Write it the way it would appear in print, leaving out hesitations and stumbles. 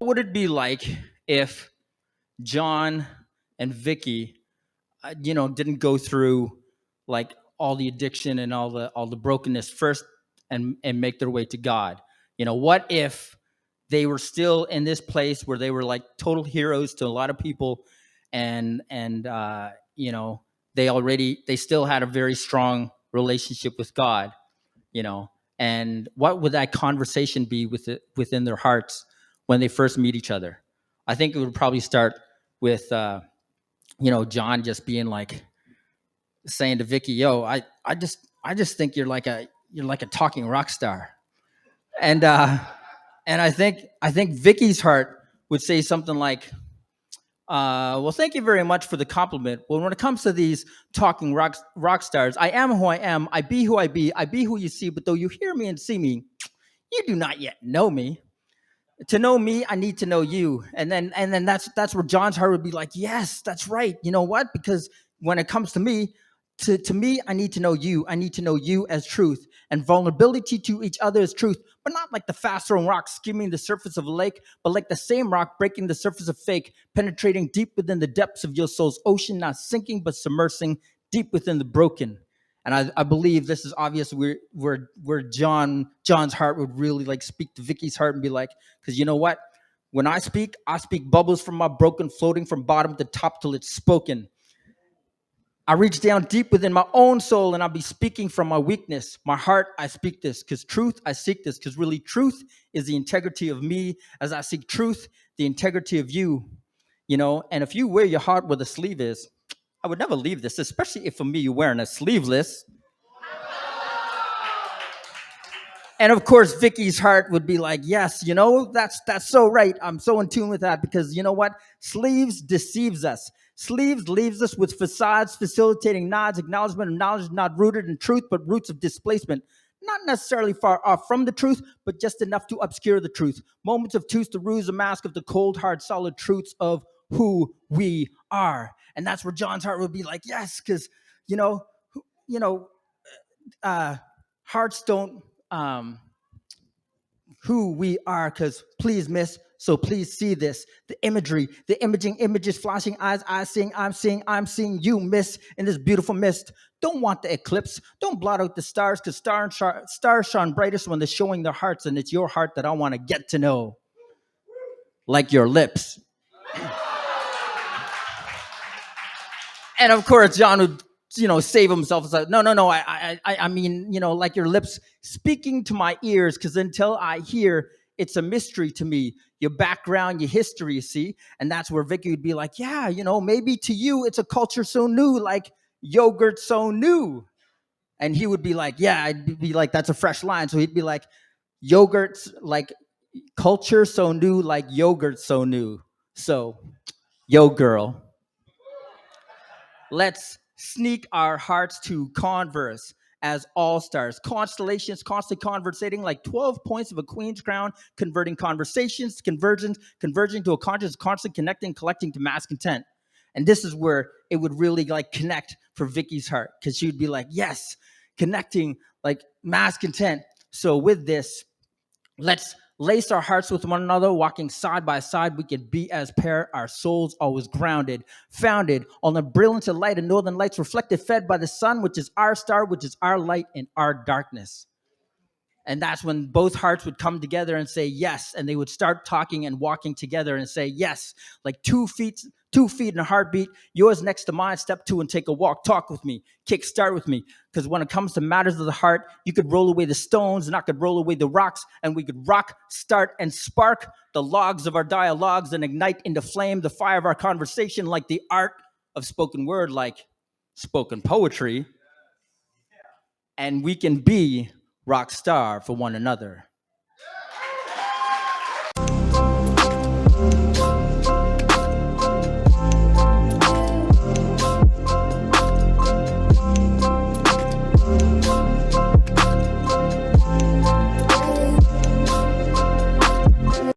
would it be like if John and Vicky, didn't go through like all the addiction and all the brokenness first and make their way to God? What if they were still in this place where they were like total heroes to a lot of people, and they still had a very strong relationship with God, you know, and what would that conversation be within their hearts when they first meet each other? I think it would probably start with John just being like saying to Vicky, "Yo, I just think you're like a talking rock star," and I think Vicky's heart would say something like, well, thank you very much for the compliment. Well, when it comes to these talking rock stars, I am who I am. I be who I be who you see. But though you hear me and see me, you do not yet know me. To know me, I need to know you. And then that's where John's heart would be like, yes, that's right. You know what? Because when it comes to me, to me, I need to know you. I need to know you as truth, and vulnerability to each other as truth, but not like the fast thrown rock skimming the surface of a lake, but like the same rock breaking the surface of fake, penetrating deep within the depths of your soul's ocean, not sinking but submersing deep within the broken. And I believe this is obvious where John's heart would really like speak to Vicky's heart and be like, because you know what? When I speak bubbles from my broken, floating from bottom to top till it's spoken. I reach down deep within my own soul and I'll be speaking from my weakness. My heart, I speak this because truth, I seek this because really truth is the integrity of me as I seek truth, the integrity of you. And if you wear your heart where the sleeve is, I would never leave this, especially if for me you're wearing a sleeveless. And of course, Vicky's heart would be like, yes, that's so right. I'm so in tune with that because you know what? Sleeves deceives us. Sleeves leaves us with facades, facilitating nods, acknowledgement of knowledge not rooted in truth, but roots of displacement. Not necessarily far off from the truth, but just enough to obscure the truth. Moments of truth to ruse a mask of the cold, hard, solid truths of who we are. And that's where John's heart would be like, yes, because, you know, you know, uh, hearts don't who we are, because please, miss, so please see this. The imagery, the imaging images, flashing eyes, I'm seeing you, miss, in this beautiful mist. Don't want the eclipse. Don't blot out the stars, because stars shine brightest when they're showing their hearts, and it's your heart that I want to get to know. Like your lips. And of course, John would, save himself. It's like, no. I mean, like your lips speaking to my ears, because until I hear, it's a mystery to me. Your background, your history, you see, and that's where Vicky would be like, yeah, maybe to you it's a culture so new, like yogurt so new, and he would be like, yeah, I'd be like, that's a fresh line. So he'd be like, yogurt's like culture so new, like yogurt so new. So, yo, girl. Let's sneak our hearts to converse as all stars, constellations, constantly conversating like 12 points of a queen's crown, converting conversations to convergence, converging to a conscious, constantly connecting, collecting to mass content. And this is where it would really like connect for Vicky's heart, because she would be like, yes, connecting like mass content. So with this, let's lace our hearts with one another, walking side by side. We can be as pair, our souls always grounded, founded on the brilliance of light and northern lights, reflected, fed by the sun, which is our star, which is our light in our darkness. And that's when both hearts would come together and say yes, and they would start talking and walking together and say yes, like 2 feet in a heartbeat, yours next to mine, step two and take a walk, talk with me, kick start with me. Because when it comes to matters of the heart, you could roll away the stones and I could roll away the rocks, and we could rock, start, and spark the logs of our dialogues and ignite into flame the fire of our conversation, like the art of spoken word, like spoken poetry. And we can be rock star for one another.